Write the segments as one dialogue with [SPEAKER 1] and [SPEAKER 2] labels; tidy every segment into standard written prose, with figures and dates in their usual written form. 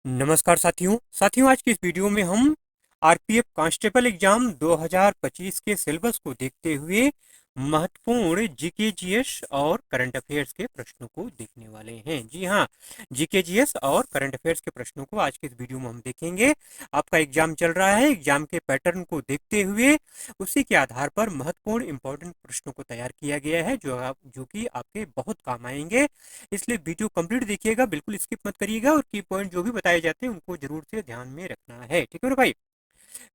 [SPEAKER 1] नमस्कार साथियों आज की इस वीडियो में हम आरपीएफ कांस्टेबल एग्जाम 2025 के सिलेबस को देखते हुए महत्वपूर्ण जीके जीएस और करंट अफेयर्स के प्रश्नों को देखने वाले हैं। जी हाँ, जीके जीएस और करंट अफेयर्स के प्रश्नों को आज के इस वीडियो में हम देखेंगे। आपका एग्जाम चल रहा है, एग्जाम के पैटर्न को देखते हुए उसी के आधार पर महत्वपूर्ण इंपॉर्टेंट प्रश्नों को तैयार किया गया है जो कि आपके बहुत काम आएंगे। इसलिए वीडियो कंप्लीट देखिएगा, बिल्कुल स्किप मत करिएगा और की पॉइंट जो भी बताए जाते हैं उनको जरूर से ध्यान में रखना है। ठीक है मेरे भाई,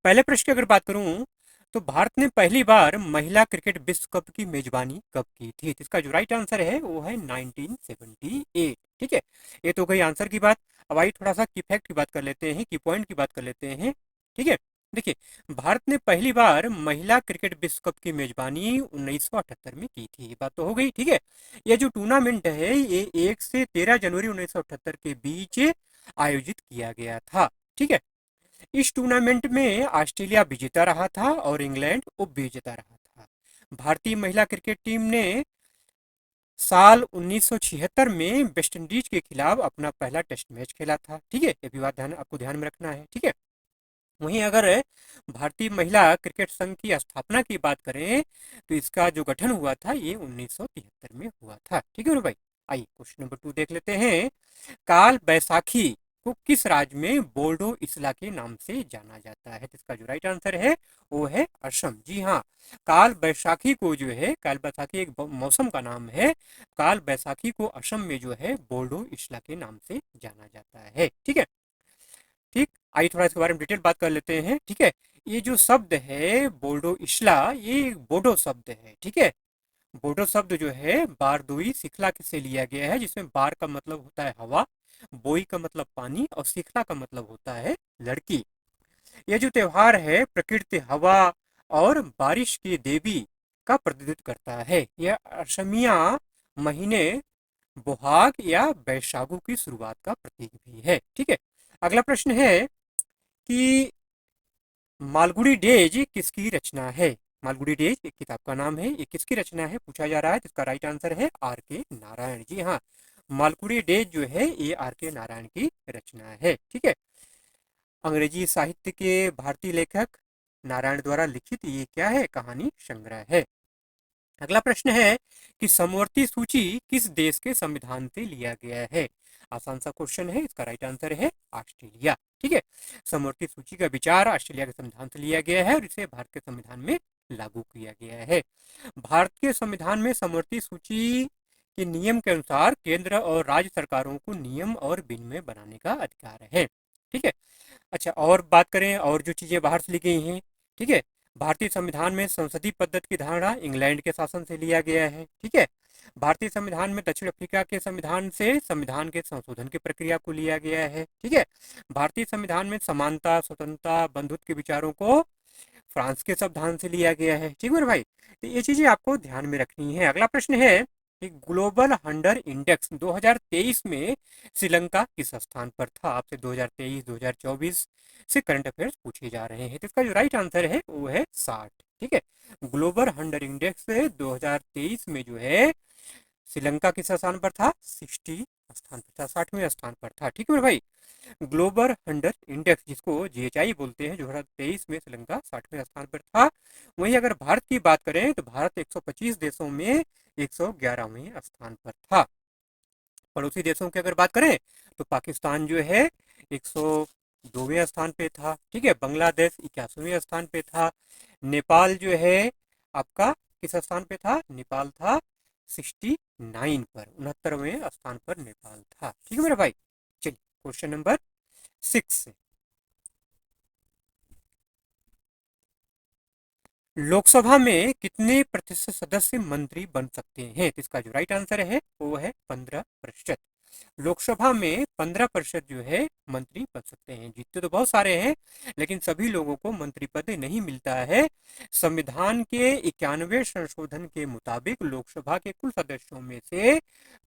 [SPEAKER 1] पहले प्रश्न की अगर बात करूं तो भारत ने पहली बार महिला क्रिकेट विश्व कप की मेजबानी कब की थी? तो इसका जो राइट आंसर है वो है 1978। ठीक है, ये तो गई आंसर की बात। अब आई थोड़ा सा की फैक्ट की बात कर लेते हैं, की पॉइंट की बात कर लेते हैं। ठीक है, देखिए, भारत ने पहली बार महिला क्रिकेट विश्व कप की मेजबानी 1978 में की थी। ये बात तो हो गई। ठीक है, यह जो टूर्नामेंट है ये 1 से 13 जनवरी 1978 के बीच आयोजित किया गया था। ठीक है, इस टूर्नामेंट में ऑस्ट्रेलिया विजेता रहा था और इंग्लैंड उप विजेता रहा था। भारतीय महिला क्रिकेट टीम ने साल 1976 में वेस्ट इंडीज के खिलाफ अपना पहला टेस्ट मैच खेला था। ठीक है, ये भी बात आपको ध्यान में रखना है। ठीक है, वहीं अगर भारतीय महिला क्रिकेट संघ की स्थापना की बात करें तो इसका जो गठन हुआ था ये 1973 में हुआ था। ठीक है भाई, आइए क्वेश्चन नंबर 2 देख लेते हैं। काल बैसाखी को किस राज्य में बोर्डो इस्ला के नाम से जाना जाता है? तो इसका जो राइट आंसर है वो है असम। जी हाँ, काल बैसाखी को जो है, काल बैसाखी एक मौसम का नाम है। काल बैसाखी को असम में जो है बोर्डो इस्ला के नाम से जाना जाता है। ठीक है, ठीक, आइए थोड़ा इसके बारे में डिटेल बात कर लेते हैं। ठीक है, ये जो शब्द है बोर्डो इस्ला, ये बोडो शब्द है। ठीक है, बोडो शब्द जो है बारदोई सिखला से लिया गया है, जिसमें बार का मतलब होता है हवा, बोई का मतलब पानी और सिखला का मतलब होता है लड़की। यह जो त्योहार है प्रकृति, हवा और बारिश की देवी का प्रतिनिधित्व करता है। यह असमिया महीने बोहाग या बैसागु की शुरुआत का प्रतीक भी है। ठीक है, अगला प्रश्न है कि मालगुडी डेज किसकी रचना है? मालगुडी डेज एक किताब का नाम है, ये किसकी रचना है पूछा जा रहा है। जिसका राइट आंसर है आर के नारायण। जी हाँ, मालगुडी डेज जो है ये आर के नारायण की रचना है। ठीक है, अंग्रेजी साहित्य के भारतीय लेखक नारायण द्वारा लिखित ये क्या है? कहानी संग्रह है। अगला प्रश्न है कि समवर्ती सूची किस देश के संविधान से लिया गया है? आसान सा क्वेश्चन है, इसका राइट आंसर है ऑस्ट्रेलिया। ठीक है, समवर्ती सूची का विचार ऑस्ट्रेलिया के संविधान से लिया गया है और इसे भारत के संविधान में लागू किया गया है। भारत के संविधान में समवर्ती सूची के नियम के अनुसार केंद्र और राज्य सरकारों को नियम और विनियम बनाने का अधिकार है। ठीक है, अच्छा और बात करें और जो चीजें बाहर से ली गई हैं। ठीक है, भारतीय संविधान में संसदीय पद्धति की धारणा इंग्लैंड के शासन से लिया गया है। ठीक है, भारतीय संविधान में दक्षिण अफ्रीका के संविधान से संविधान के संशोधन की प्रक्रिया को लिया गया है। ठीक है, भारतीय संविधान में समानता, स्वतंत्रता, बंधुत्व के विचारों को फ्रांस के संविधान से लिया गया है। ठीक है भाई, तो ये चीजें आपको ध्यान में रखनी है। अगला प्रश्न है कि ग्लोबल हंगर इंडेक्स 2023 में श्रीलंका किस स्थान पर था? आपसे 2023 2024 से करंट अफेयर्स पूछे जा रहे हैं, तो इसका जो राइट आंसर है वो है 60। ठीक है, ग्लोबल हंगर इंडेक्स 2023 में जो है श्रीलंका किस स्थान पर था? 60 स्थान पर था, 60वें स्थान पर था। ठीक है मेरे भाई, ग्लोबल हंगर इंडेक्स जिसको जीएचआई बोलते हैं 2023 में श्रीलंका 60वें स्थान पर था। वहीं अगर भारत की बात करें तो भारत 125 देशों में 111वें स्थान पर था। पड़ोसी देशों की अगर बात करें तो पाकिस्तान जो है 102वें स्थान पे था। ठीक है, बांग्लादेश 81वें स्थान पे था। नेपाल जो है आपका किस स्थान पे था? नेपाल था 69 पर, 69वें स्थान पर नेपाल था। ठीक है मेरे भाई, चलिए क्वेश्चन नंबर 6। लोकसभा में कितने प्रतिशत सदस्य मंत्री बन सकते हैं? तो इसका जो राइट आंसर है वो है 15%। लोकसभा में 15% जो है मंत्री बन सकते हैं। जीतते तो बहुत सारे हैं लेकिन सभी लोगों को मंत्री पद नहीं मिलता है। संविधान के 91 संशोधन के मुताबिक लोकसभा के कुल सदस्यों में से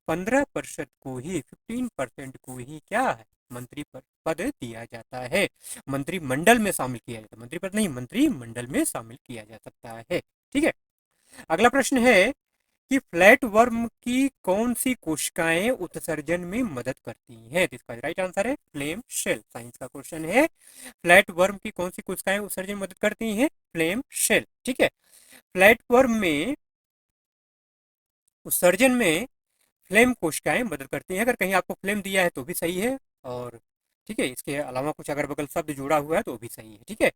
[SPEAKER 1] 15% को ही, 15% को ही क्या है? मंत्री पद दिया जाता है, मंत्रिमंडल में शामिल किया जाता है। मंत्री पद नहीं, मंत्रिमंडल में शामिल किया जा सकता है। ठीक है, अगला प्रश्न है कि फ्लैट वर्म की कौन सी कोशिकाएं उत्सर्जन में मदद करती हैं? तो इसका राइट आंसर है फ्लेम शेल। साइंस का क्वेश्चन है, फ्लैट वर्म की कौन सी कोशिकाएं उत्सर्जन में मदद करती हैं? Flame cell. ठीक है, फ्लैट वर्म में उत्सर्जन में फ्लेम कोशिकाएं मदद करती हैं। अगर कहीं आपको फ्लेम दिया है तो भी सही है, और ठीक है, इसके अलावा कुछ अगर बगल शब्द जुड़ा हुआ है तो भी सही है। ठीक है,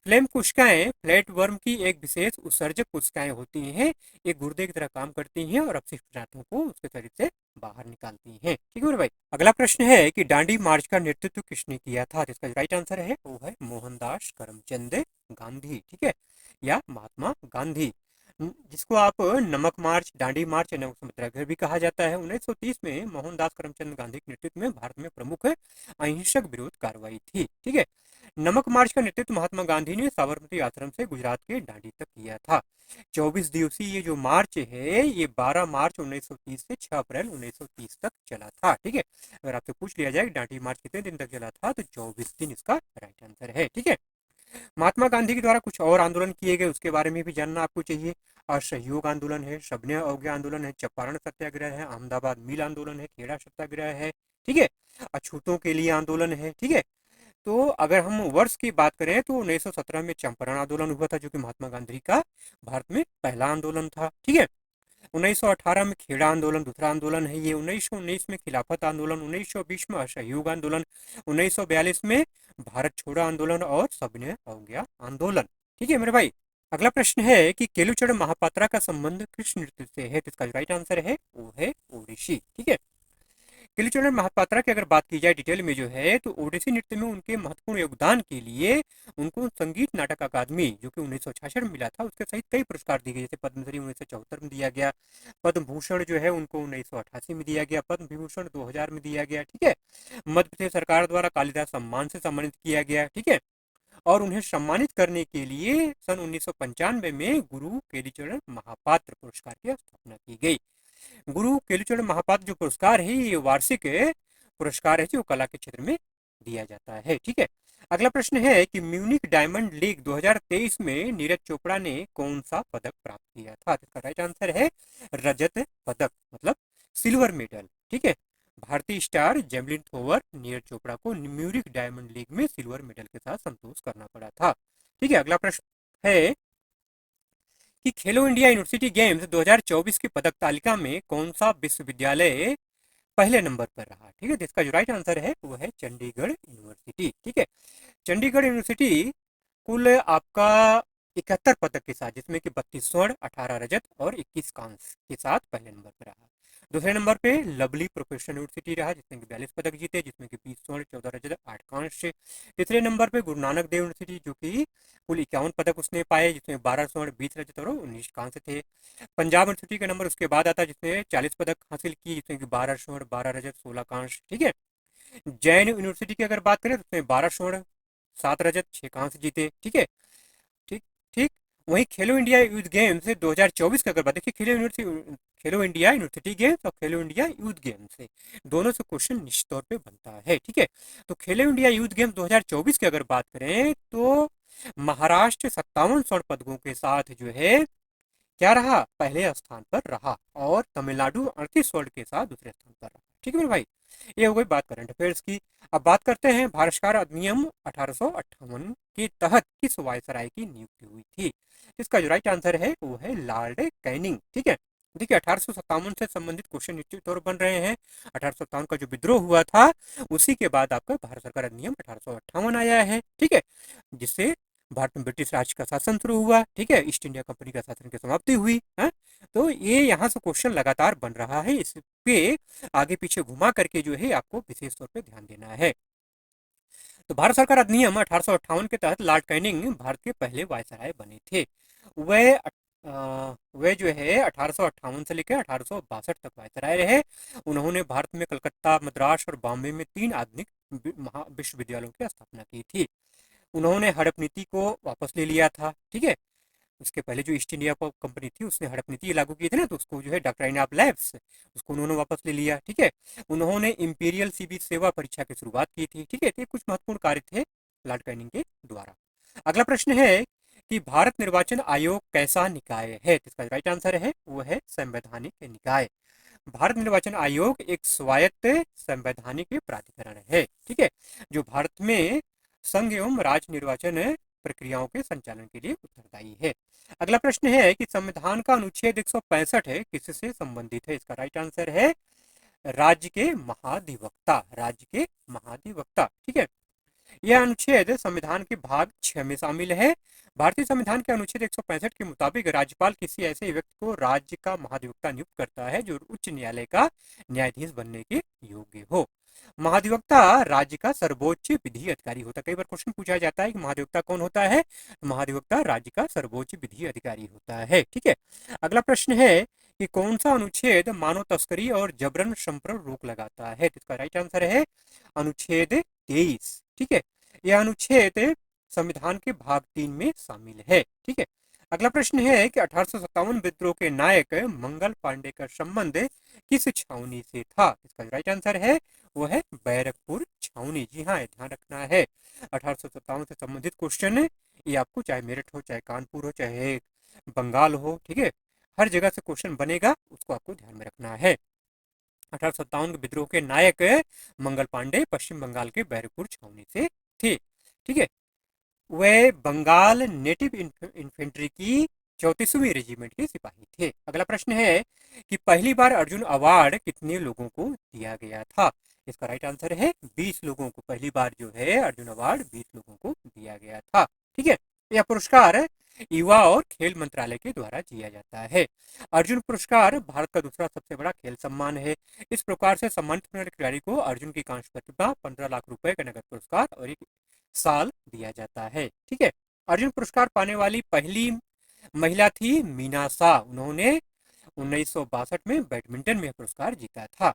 [SPEAKER 1] फ्लेम कोशिकाएं फ्लैट वर्म की एक विशेष उत्सर्जक कोशिकाएं होती हैं। ये गुर्दे की तरह काम करती हैं और अपशिष्ट पदार्थों को उसके शरीर से बाहर निकालती हैं। ठीक है मेरे भाई, अगला प्रश्न है कि दांडी मार्च का नेतृत्व किसने किया था? जिसका राइट आंसर है वो है मोहनदास करमचंद गांधी। ठीक है, या महात्मा गांधी, जिसको आप नमक मार्च, दांडी मार्च या नमक सत्याग्रह भी कहा जाता है। 1930 में मोहनदास करमचंद गांधी के नेतृत्व में भारत में प्रमुख अहिंसक विरोध कार्रवाई थी। ठीक है, नमक मार्च का नेतृत्व महात्मा गांधी ने साबरमती आश्रम से गुजरात के दांडी तक किया था। 24 दिवसीय ये जो मार्च है ये 12 मार्च 1930 से 6 अप्रैल 1930 तक चला था। ठीक है, अगर आपसे पूछ लिया जाए कि दांडी मार्च कितने दिन तक चला था तो 24 दिन इसका राइट आंसर है। ठीक है, महात्मा गांधी के द्वारा कुछ और आंदोलन किए गए, उसके बारे में भी जानना आपको चाहिए। असहयोग आंदोलन है, सबने अवज्ञा आंदोलन है, चंपारण सत्याग्रह है, अहमदाबाद मिल आंदोलन है, खेड़ा सत्याग्रह है। ठीक है, अछूतों के लिए आंदोलन है। ठीक है, तो अगर हम वर्ष की बात करें तो 1917 में चंपारण आंदोलन हुआ था, जो कि महात्मा गांधी का भारत में पहला आंदोलन था। ठीक है, 1918 में खेड़ा आंदोलन दूसरा आंदोलन है ये। 1919 में खिलाफत आंदोलन, 1920 में असहयोग आंदोलन, 1942 में भारत छोड़ो आंदोलन और सबने अवज्ञा आंदोलन। ठीक है मेरे भाई, अगला प्रश्न है कि केलुचरण महापात्रा का संबंध किस नृत्य से है? तो इसका राइट आंसर है वो है ओडिसी। ठीक है, केलुचरण महापात्रा की अगर बात की जाए डिटेल में जो है तो ओडिसी नृत्य में उनके महत्वपूर्ण योगदान के लिए उनको संगीत नाटक अकादमी जो कि 1966 में मिला था उसके सहित कई पुरस्कार दिए गए, जैसे पद्मश्री 1974 में दिया गया, पद्म भूषण जो है उनको 1988 में दिया गया, पद्म विभूषण 2000 में दिया गया। ठीक है, मध्य प्रदेश सरकार द्वारा कालिदास सम्मान से सम्मानित किया गया। ठीक है, और उन्हें सम्मानित करने के लिए सन 1995 में गुरु केलीचरण महापात्र पुरस्कार की स्थापना की गई। गुरु केलुचरण महापात्र जो पुरस्कार है ये वार्षिक पुरस्कार है जो कला के क्षेत्र में दिया जाता है। ठीक है, अगला प्रश्न है कि म्यूनिक डायमंड लीग 2023 में नीरज चोपड़ा ने कौन सा पदक प्राप्त किया था? इसका राइट आंसर है रजत पदक, मतलब सिल्वर मेडल। ठीक है, भारतीय star javelin thrower Neeraj Chopra को म्यूनिक डायमंड लीग में सिल्वर मेडल के साथ संतोष करना पड़ा था। ठीक है, अगला प्रश्न है कि खेलो इंडिया यूनिवर्सिटी गेम्स 2024 की पदक तालिका में कौन सा विश्वविद्यालय पहले नंबर पर रहा? ठीक है, जिसका जो राइट आंसर है वो है चंडीगढ़ यूनिवर्सिटी। ठीक है, चंडीगढ़ यूनिवर्सिटी कुल आपका 71 पदक के साथ, जिसमें कि 32 स्वर्ण, 18 रजत और 21 कांस्य के साथ पहले नंबर पर रहा। दूसरे नंबर पे लवली प्रोफेशनल यूनिवर्सिटी रहा, जिसमें कि 42 पदक जीते, जिसमें कि 20 स्वर्ण, 14 रजत, 8 कांस्य। तीसरे नंबर पे गुरु नानक देव यूनिवर्सिटी, जो कि कुल 51 पदक उसने पाए, जिसमें 12 स्वर्ण, 20 रजत और 19 कांस्य थे। पंजाब यूनिवर्सिटी का नंबर उसके बाद आता है, जिसने 40 पदक हासिल की, जिसमें कि 12 स्वर्ण, 12 रजत, 16 कांस्य। ठीक है, जैन यूनिवर्सिटी की अगर बात करें तो उसमें 12 स्वर्ण, 7 रजत, 6 कांस्य जीते। ठीक है, ठीक ठीक। वहीं खेलो इंडिया यूथ गेम्स 2024 की अगर बात देखिए, खेलो इंडिया यूनिवर्सिटी गेम्स और खेलो इंडिया यूथ गेम्स से दोनों से क्वेश्चन निश्चित तौर पे बनता है। ठीक है, तो खेलो इंडिया यूथ गेम्स 2024 की अगर बात करें तो महाराष्ट्र 57 स्वर्ण पदकों के साथ जो है क्या रहा, पहले स्थान पर रहा, और तमिलनाडु 38 स्वर्ण के साथ दूसरे स्थान पर रहा। ठीक है मेरे भाई, ये हो गई बात करंट अफेयर्स की। अब बात करते हैं भारत सरकार अधिनियम 1858 के तहत किस वायसराय की नियुक्ति हुई थी? इसका जो राइट आंसर है वो है लॉर्ड कैनिंग। ठीक है, देखिए 1857 से संबंधित क्वेश्चन निश्चित तौर बन रहे हैं। 1857 का जो विद्रोह हुआ था उसी के बाद आपका भारत सरकार अधिनियम 1858 आया है। ठीक है, जिससे भारत में ब्रिटिश राज का शासन शुरू हुआ। ठीक है, ईस्ट इंडिया कंपनी का शासन की समाप्ति हुई है। तो ये यहाँ से क्वेश्चन लगातार बन रहा है, इस पे आगे पीछे घुमा करके जो है आपको विशेष तौर पे ध्यान देना है। तो भारत सरकार अधिनियम 1858 के तहत लॉर्ड कैनिंग भारत के पहले वायसराय बने थे। वे जो है 1858 से लेकर 1862 तक वायसराय रहे। उन्होंने भारत में कलकत्ता, मद्रास और बॉम्बे में 3 आधुनिक विश्वविद्यालयों की स्थापना की थी। उन्होंने हड़प नीति को वापस ले लिया था। ठीक है, उसके पहले जो ईस्ट इंडिया कंपनी थी उसने हड़प नीति लागू की थी ना, तो उसको जो है डॉक्ट्राइन ऑफ लैप्स उसको उन्होंने वापस ले लिया। ठीक है, उन्होंने इंपीरियल सिविल सेवा परीक्षा की शुरुआत की थी। ठीक है, तो कुछ महत्वपूर्ण कार्य थे लॉर्ड कैनिंग के द्वारा। अगला प्रश्न है कि भारत निर्वाचन आयोग कैसा निकाय है? तो इसका राइट आंसर है वो है संवैधानिक निकाय। भारत निर्वाचन आयोग एक स्वायत्त संवैधानिक प्राधिकरण है, ठीक है, जो भारत में संघ एवं राज्य निर्वाचन प्रक्रियाओं के संचालन के लिए उत्तरदायी है। अगला प्रश्न है कि संविधान का अनुच्छेद 165 है किससे संबंधित है? इसका राइट आंसर है राज्य के महाधिवक्ता, राज्य के महाधिवक्ता, ठीक है। यह अनुच्छेद संविधान के भाग 6 में शामिल है। भारतीय संविधान के अनुच्छेद 165 के मुताबिक राज्यपाल किसी ऐसे व्यक्ति को राज्य का महाधिवक्ता नियुक्त करता है जो उच्च न्यायालय का न्यायाधीश बनने के योग्य हो। महाधिवक्ता राज्य का सर्वोच्च विधि अधिकारी होता है। कई बार क्वेश्चन पूछा जाता है कि महाधिवक्ता कौन होता है? महाधिवक्ता राज्य का सर्वोच्च विधि अधिकारी होता है, ठीक है। अगला प्रश्न है कि कौन सा अनुच्छेद मानव तस्करी और जबरन श्रम पर रोक लगाता है? तो इसका राइट आंसर है अनुच्छेद 23, ठीक है। यह अनुच्छेद संविधान के भाग 3 में शामिल है, ठीक है। अगला प्रश्न है कि 1857 विद्रोह के नायक मंगल पांडे का संबंध किस छावनी से था? इसका राइट आंसर है वो है बैरकपुर छावनी। जी हाँ, ध्यान रखना है 1857 से संबंधित क्वेश्चन ये आपको चाहे मेरठ हो, चाहे कानपुर हो, चाहे बंगाल हो, ठीक है, हर जगह से क्वेश्चन बनेगा, उसको आपको ध्यान में रखना है। 1857 के विद्रोह के नायक मंगल पांडे पश्चिम बंगाल के बैरकपुर छावनी से थे, ठीक है। वे बंगाल नेटिव इन्फेंट्री की 34वीं रेजिमेंट के सिपाही थे। अगला प्रश्न है कि पहली बार अर्जुन अवार्ड कितने लोगों को दिया गया था? इसका राइट आंसर है 20 लोगों को। पहली बार जो है अर्जुन अवार्ड 20 लोगों को दिया गया था, ठीक है। यह पुरस्कार युवा और खेल मंत्रालय के द्वारा दिया जाता है। अर्जुन पुरस्कार भारत का दूसरा सबसे बड़ा खेल सम्मान है। इस प्रकार से सम्मानित होने वाले खिलाड़ी को अर्जुन की कांस्य प्रतिभा, 15 लाख रुपए का नगद पुरस्कार और 1 साल दिया जाता है, ठीक है। अर्जुन पुरस्कार पाने वाली पहली महिला थी मीना शाह। उन्होंने 1962 में बैडमिंटन में पुरस्कार जीता था।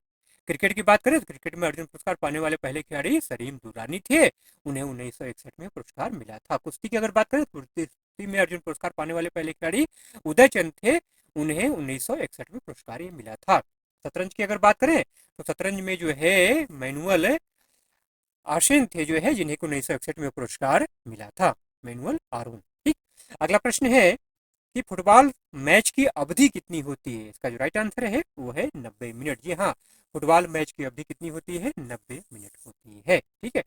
[SPEAKER 1] क्रिकेट की बात करें तो क्रिकेट में अर्जुन पुरस्कार पाने वाले पहले खिलाड़ी सलीम दुरानी थे। उन्हें 1961 में पुरस्कार मिला था। कुश्ती की अगर बात करें तो कुश्ती में अर्जुन पुरस्कार पाने वाले पहले खिलाड़ी उदय चंद थे। उन्हें 1961 में पुरस्कार ये मिला था। शतरंज की अगर बात करें तो शतरंज में जो है मैनुअल आर्शन थे जो है, जिन्हें 1961 में पुरस्कार मिला था, मैनुअल आरोन, ठीक। अगला प्रश्न है कि फुटबॉल मैच की अवधि कितनी होती है? इसका जो राइट आंसर है वो है 90 मिनट। जी हाँ, फुटबॉल मैच की अवधि कितनी होती है? 90 मिनट होती है, ठीक है।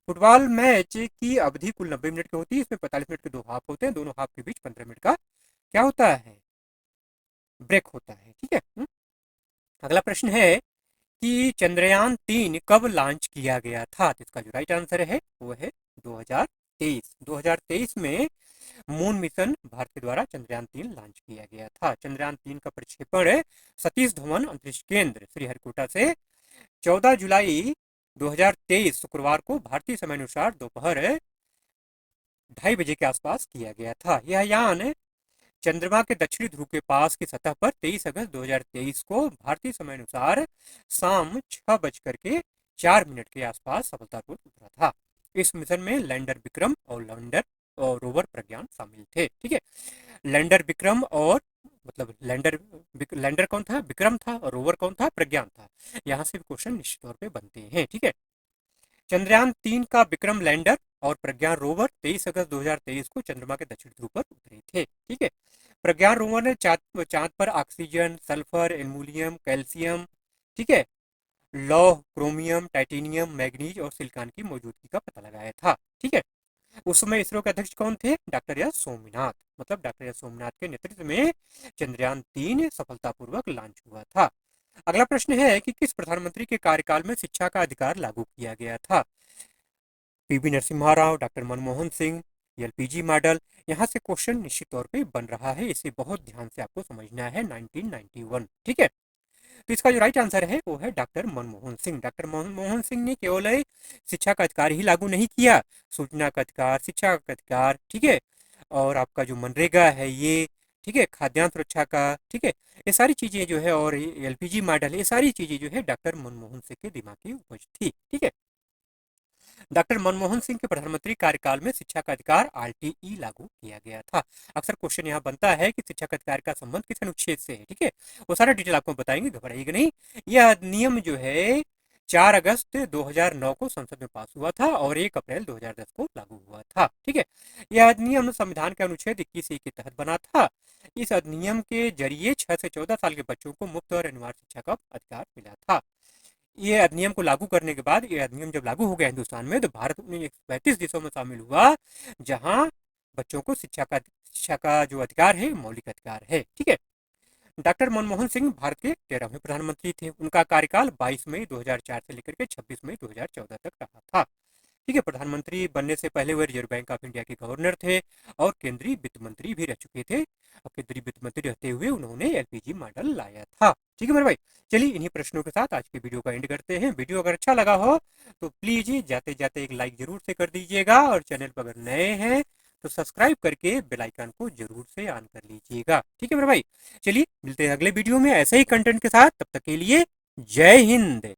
[SPEAKER 1] फुटबॉल मैच की अवधि कुल 90 मिनट की होती है। इसमें 45 मिनट के 2 हाफ होते हैं। दोनों हाफ के बीच 15 मिनट का क्या होता है? ब्रेक होता है, ठीक है। अगला प्रश्न है कि चंद्रयान 3 कब लॉन्च किया गया था? तो इसका जो राइट आंसर है वो है 2023। 2023 में मून मिशन भारत के द्वारा चंद्रयान 3 लॉन्च किया गया था। चंद्रयान 3 का प्रक्षेपण सतीश धवन अंतरिक्ष केंद्र श्रीहरिकोटा से 14 जुलाई 2023 शुक्रवार को भारतीय समय अनुसार दोपहर 2:30 बजे के आसपास किया गया था। यह यान चंद्रमा के दक्षिणी ध्रुव के पास की सतह पर 23 अगस्त 2023 को भारतीय समय अनुसार शाम 6:04 के आसपास सफलतापूर्वक उतरा था। इस मिशन में लैंडर विक्रम और लैंडर और रोवर प्रज्ञान शामिल थे, ठीक है। लैंडर विक्रम और मतलब लैंडर कौन था? विक्रम था। और रोवर कौन था? प्रज्ञान था। यहाँ से भी क्वेश्चन निश्चित तौर पे बनते हैं, ठीक है। चंद्रयान 3 का विक्रम लैंडर और प्रज्ञान रोवर 23 अगस्त 2023 को चंद्रमा के दक्षिण ध्रुव पर उतरे थे, ठीक है। प्रज्ञान रोवर ने चांद पर ऑक्सीजन, सल्फर, एल्यूमिनियम, कैल्शियम, ठीक है, लौह, क्रोमियम, टाइटेनियम, मैग्नीज और सिलिकॉन की मौजूदगी का पता लगाया था, ठीक है। उस समय इसरो के अध्यक्ष कौन थे? Doctor S Somnath. मतलब डॉक्टर एस सोमनाथ के नेतृत्व में चंद्रयान 3 सफलतापूर्वक लॉन्च हुआ था। अगला प्रश्न है कि किस प्रधानमंत्री के कार्यकाल में शिक्षा का अधिकार लागू किया गया था? PV Narasimha Rao, doctor Manmohan Singh, LPG model. यहाँ से क्वेश्चन निश्चित तौर पे बन रहा है, इसे बहुत ध्यान से आपको समझना है। 1991, ठीक है। तो इसका जो राइट आंसर है वो है डॉक्टर मनमोहन सिंह। डॉक्टर मनमोहन सिंह ने केवल शिक्षा का अधिकार ही लागू नहीं किया, सूचना का अधिकार, शिक्षा का अधिकार, ठीक है, और आपका जो मनरेगा है ये, ठीक है, खाद्यान्न सुरक्षा का, ठीक है, ये सारी चीजें जो है, और एलपीजी मॉडल, ये सारी चीजें जो है डॉक्टर मनमोहन सिंह के दिमाग की उपज थी, ठीक है। डॉक्टर मनमोहन सिंह के प्रधानमंत्री कार्यकाल में शिक्षा का अधिकार आरटीई लागू किया गया था। अक्सर क्वेश्चन यहाँ बनता है कि शिक्षा का अधिकार का संबंध किस अनुच्छेद से है, ठीक है, वो सारा डिटेल आपको बताएंगे, घबराइएगा नहीं। यह नियम जो है 4 अगस्त 2009 को संसद में पास हुआ था और 1 अप्रैल 2010 को लागू हुआ था। ठीक है, यह अधिनियम संविधान के अनुच्छेद 21 के तहत बना था। इस अधिनियम के जरिए 6 से 14 साल के बच्चों को मुफ्त और अनिवार्य शिक्षा का अधिकार मिला था। ये अधिनियम को लागू करने के बाद, ये अधिनियम जब लागू हो गया हिंदुस्तान में, तो भारत 135 देशों में शामिल हुआ जहां बच्चों को शिक्षा का जो अधिकार है मौलिक अधिकार है। ठीक है, डॉक्टर मनमोहन सिंह भारत के 13वें प्रधानमंत्री थे। उनका कार्यकाल 22 मई 2004 से लेकर के 26 मई 2014 तक रहा था। ठीक है, प्रधानमंत्री बनने से पहले वह रिजर्व बैंक ऑफ इंडिया के गवर्नर थे और केंद्रीय वित्त मंत्री भी रह चुके थे। और केंद्रीय वित्त मंत्री रहते हुए उन्होंने एलपीजी मॉडल लाया था। ठीक है मेरे भाई, चलिए इन्हीं प्रश्नों के साथ आज की वीडियो का एंड करते हैं। वीडियो अगर अच्छा लगा हो तो प्लीज जाते जाते एक लाइक जरूर से कर दीजिएगा और चैनल पर अगर नए हैं तो सब्सक्राइब करके बेल आइकन को जरूर से ऑन कर लीजिएगा। ठीक है मेरे भाई, चलिए मिलते हैं अगले वीडियो में ऐसे ही कंटेंट के साथ। तब तक के लिए जय हिंद।